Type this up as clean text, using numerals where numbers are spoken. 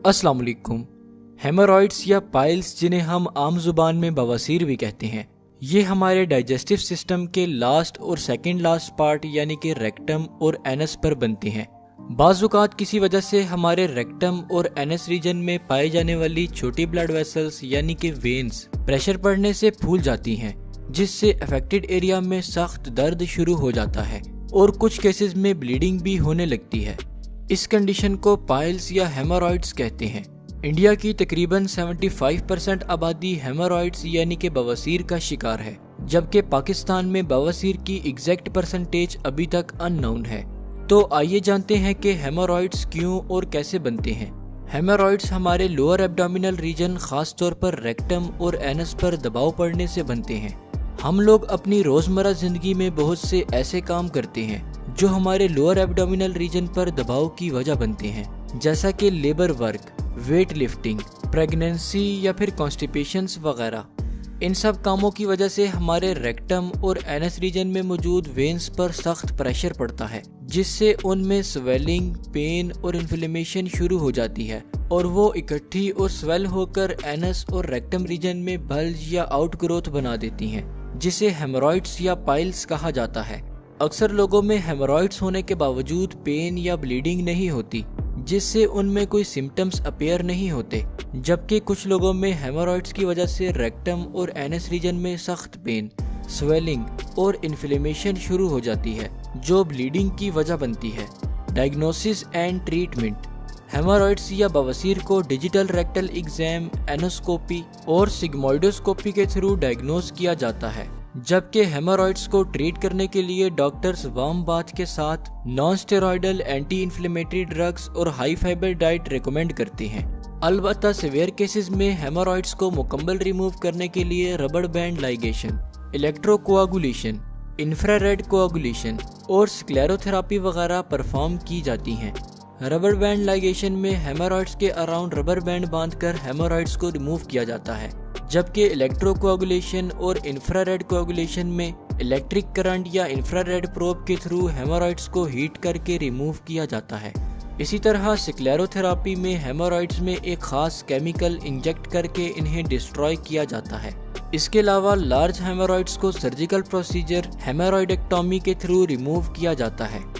अस्सलाम वालेकुम। हेमोरॉइड्स या पाइल्स, जिन्हें हम आम जुबान में बवासीर भी कहते हैं, ये हमारे डाइजेस्टिव सिस्टम के लास्ट और सेकंड लास्ट पार्ट यानी कि रेक्टम और एनस पर बनते हैं। बाज़-औक़ात किसी वजह से हमारे रेक्टम और एनस रीजन में पाई जाने वाली छोटी ब्लड वेसल्स यानी कि वेन्स प्रेशर पड़ने से फूल जाती हैं, जिससे अफेक्टेड एरिया में सख्त दर्द शुरू हो जाता है और कुछ केसेस में ब्लीडिंग भी होने लगती है। इस कंडीशन को पाइल्स या हेमोरॉइड्स कहते हैं। इंडिया की तकरीबन 75% आबादी हेमोरॉइड्स यानी कि बवासीर का शिकार है, जबकि पाकिस्तान में बवासीर की एग्जैक्ट परसेंटेज अभी तक अननोन है। तो आइए जानते हैं कि हेमोरॉइड्स क्यों और कैसे बनते हैं। हेमोरॉइड्स हमारे लोअर एब्डोमिनल रीजन, खास तौर पर रेक्टम और एनस पर दबाव पड़ने से बनते हैं। हम लोग अपनी रोजमर्रा जिंदगी में बहुत से ऐसे काम करते हैं जो हमारे लोअर एब्डोमिनल रीजन पर दबाव की वजह बनते हैं, जैसा कि labour work, weight lifting, pregnancy या फिर कॉन्स्टिपेशंस वगैरह। इन सब कामों की वजह से हमारे रेक्टम और एनस रीजन में मौजूद वेन्स पर सख्त प्रेशर पड़ता है, जिससे उनमें स्वेलिंग, पेन और इन्फ्लेमेशन शुरू हो जाती है और वो इकट्ठी और स्वेल होकर एनस और रेक्टम रीजन में बल्ज या आउटग्रोथ बना देती हैं, जिसे हेमोरॉइड्स या पाइल्स कहा जाता है। अक्सर लोगों में हेमोरॉइड्स होने के बावजूद पेन या ब्लीडिंग नहीं होती, जिससे उनमें कोई सिम्टम्स अपीयर नहीं होते, जबकि कुछ लोगों में हेमोरॉइड्स की वजह से रेक्टम और एनस रीजन में सख्त पेन, स्वेलिंग और इन्फ्लेमेशन शुरू हो जाती है, जो ब्लीडिंग की वजह बनती है। Diagnosis and treatment. हेमोरॉइड्स या बवासीर को डिजिटल रेक्टल एग्जाम, एनोस्कोपी और सिग्मोइडोस्कोपी के थ्रू डायग्नोज किया जाता है, जबकि हेमोरॉइड्स को ट्रीट करने के लिए डॉक्टर्स वार्म बाथ के साथ non steroidal anti inflammatory drugs और हाई फाइबर डाइट रिकमेंड करते हैं। अलबत्ता सीवियर केसेस में हेमोरॉइड्स को मुकम्मल रिमूव करने के लिए rubber band ligation, electrocoagulation, infrared coagulation और स्क्लेरोथेरापी वगैरह परफॉर्म की जाती हैं। रबर बैंड लाइगेशन में हेमोरॉइड्स के अराउंड रबर बैंड बांधकर हेमोरॉइड्स को रिमूव किया जाता है, जबकि इलेक्ट्रोकोआगुलेशन और इंफ्रारेड कोआगुलेशन में इलेक्ट्रिक करंट या इंफ्रारेड प्रोब के थ्रू हेमोरॉइड्स को हीट करके रिमूव किया जाता है। इसी तरह स्क्लेरोथेरापी में हेमोरॉइड्स में एक खास केमिकल इंजेक्ट करके इन्हें डिस्ट्रॉय किया जाता है। इसके अलावा लार्ज हेमोरॉइड्स को सर्जिकल प्रोसीजर हेमोरॉइडेक्टोमी के थ्रू रिमूव किया जाता है।